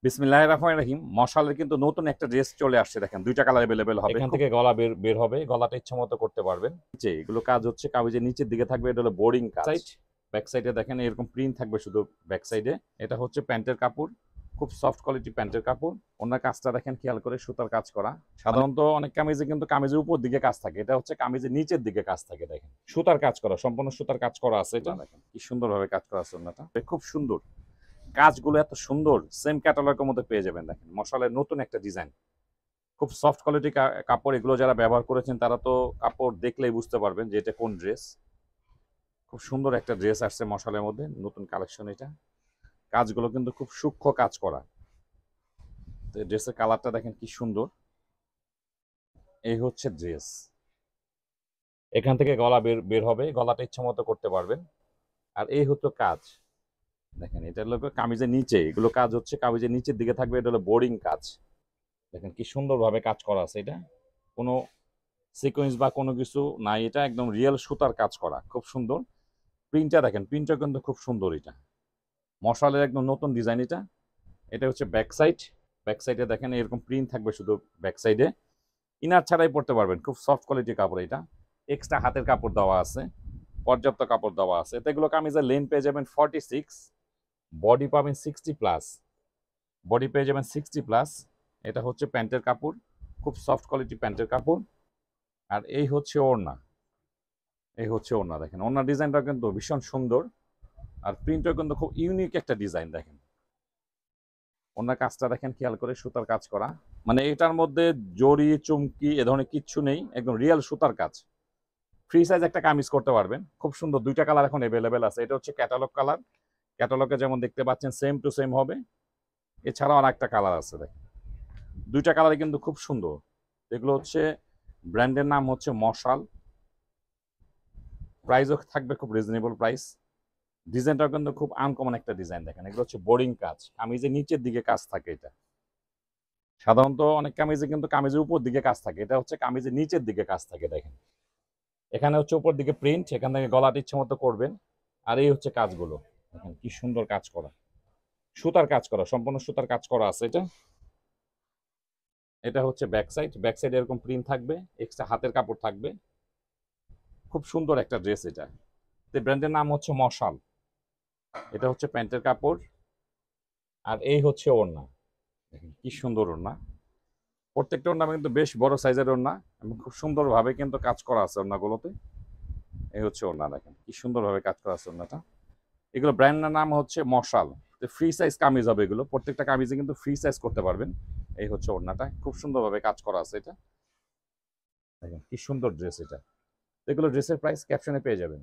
বিসমিল্লাহির রহমানির রহিম। মশালের কিন্তু নতুন একটা ড্রেস চলে আসছে, দেখেন দুইটা কালার अवेलेबल হবে। এখান থেকে গলা বের বের হবে, গলাটা ইচ্ছা মতো করতে পারবেন। নিচে এগুলো কাজ হচ্ছে কামিজের নিচের দিকে থাকবে, এটা হলো বোর্ডিং কাজ। ব্যাক সাইডে দেখেন এরকম প্রিন্ট থাকবে শুধু ব্যাক সাইডে। এটা হচ্ছে প্যান্টের কাপড়, খুব সফট কোয়ালিটি প্যান্টের কাপড়। ওনার কাজটা দেখেন খেয়াল করে, সুতার কাজ করা। সাধারণত অনেক কামিজে কিন্তু কামিজের উপর দিকে কাজ থাকে, এটা হচ্ছে কামিজের নিচের দিকে কাজ থাকে। দেখেন সুতার কাজ করা, সম্পূর্ণ সুতার কাজ করা আছে। এটা দেখেন কি সুন্দরভাবে কাজ করা আছে ওনাটা, খুব সুন্দর কাজগুলো, এত সুন্দর। সেম ক্যাটালগের মধ্যে পেয়ে যাবেন। দেখেন মশালের নতুন একটা ডিজাইন, খুব সফট কোয়ালিটি কাপড়। এগুলো যারা ব্যবহার করেছেন তারা তো কাপড় দেখলেই বুঝতে পারবেন যে এটা কোন ড্রেস। খুব সুন্দর একটা ড্রেস আসছে মশালের মধ্যে, নতুন কালেকশন এটা। কাজগুলো কিন্তু খুব সূক্ষ্ম কাজ করা। তো ড্রেসের কালারটা দেখেন কি সুন্দর। এই হচ্ছে ড্রেস। এখান থেকে গলা বের বের হবে, গলাটা ইচ্ছা মতো করতে পারবেন। আর এই হতো কাজ। দেখেন এটা হলো কামিজের নিচে, এগুলো কাজ হচ্ছে কামিজের নিচের দিকে থাকবে, এটা হলো বোর্ডিং কাজ। দেখেন কি সুন্দরভাবে কাজ করা আছে। এটা কোনো সিকোয়েন্স বা কোনো কিছু নাই, এটা একদম রিয়েল সুতার কাজ করা, খুব সুন্দর। প্রিন্টটা দেখেন, প্রিন্টটা কিন্তু খুব সুন্দর। এটা মশালের একদম নতুন ডিজাইন। এটা এটা হচ্ছে ব্যাক সাইড। ব্যাক সাইডে দেখেন এরকম প্রিন্ট থাকবে শুধু ব্যাক সাইডে। ইনার ছাড়াই পড়তে পারবেন, খুব সফট কোয়ালিটির কাপড়। এটা এক্সট্রা হাতের কাপড় দেওয়া আছে, পর্যাপ্ত কাপড় দেওয়া আছে। তো এগুলো কামিজের লেন পেয়ে যাবেন 46, বডি পাবেন 60+। বডি পেয়ে যাবেন 60+। এটা হচ্ছে প্যান্টের কাপড়, খুব সফট কোয়ালিটি প্যান্টের কাপড়। আর এই হচ্ছে ওড়না। এই হচ্ছে ওড়না। দেখেন ওড়না ডিজাইনটা কিন্তু ভীষণ সুন্দর, আর প্রিন্টও কিন্তু খুব ইউনিক একটা ডিজাইন। দেখেন ওনার কাজটা দেখেন খেয়াল করে, সুতার কাজ করা। মানে এটার মধ্যে জড়ি চুমকি এ ধরনের কিচ্ছু নেই, একদম রিয়েল সুতার কাজ। ফ্রি সাইজ একটা কামিজ করতে পারবেন, খুব সুন্দর। দুইটা কালার এখন অ্যাভেলেবেল আছে। এটা হচ্ছে ক্যাটালগ কালার, ক্যাটালগে যেমন দেখতে পাচ্ছেন সেম টু সেম হবে। এছাড়াও আর একটা কালার আছে। দেখেন দুইটা কালারই কিন্তু খুব সুন্দর। এগুলো হচ্ছে ব্র্যান্ডের নাম হচ্ছে মশাল। প্রাইসও থাকবে খুব রিজনেবল প্রাইস। ডিজাইনটাও কিন্তু খুব আনকমন একটা ডিজাইন। দেখেন এগুলো হচ্ছে বোর্ডিং কাজ, কামিজের নিচের দিকে কাজ থাকে। এটা সাধারণত অনেক কামিজে কিন্তু কামিজের উপর দিকে কাজ থাকে, এটা হচ্ছে কামিজের নিচের দিকে কাজ থাকে। দেখেন এখানে হচ্ছে উপর দিকে প্রিন্ট, এখান থেকে গলাটা ইচ্ছে মতো করবেন। আর এই হচ্ছে কাজগুলো, দেখেন কি সুন্দর কাজ করা, সুতার কাজ করা, সম্পূর্ণ সুতার কাজ করা আছে। এটা এটা হচ্ছে ব্যাক সাইড। ব্যাক সাইডে এরকম প্রিন্ট থাকবে, এক্সট্রা হাতের কাপড় থাকবে। খুব সুন্দর একটা ড্রেস। এটা ব্র্যান্ডের নাম হচ্ছে মশাল। এটা হচ্ছে প্যান্টের কাপড়, আর এই হচ্ছে ওড়না। দেখেন কি সুন্দর ওড়না। প্রত্যেকটা ওড়না কিন্তু বেশ বড় সাইজের ওড়না, এবং খুব সুন্দরভাবে কিন্তু কাজ করা আছে ওড়নাগুলোতে। এই হচ্ছে ওড়না। দেখেন কি সুন্দরভাবে কাজ করা আছে ওড়নাটা। এগুলো ব্র্যান্ডের নাম হচ্ছে মশাল। ফ্রি সাইজ কামিজ হবে এগুলো, প্রত্যেকটা কামিজে কিন্তু ফ্রি সাইজ করতে পারবেন। এই হচ্ছে ওড়নাটা, খুব সুন্দরভাবে কাজ করা আছে। এটা দেখেন কি সুন্দর ড্রেস। এটা এগুলো ড্রেসের প্রাইস ক্যাপশনে পেয়ে যাবেন।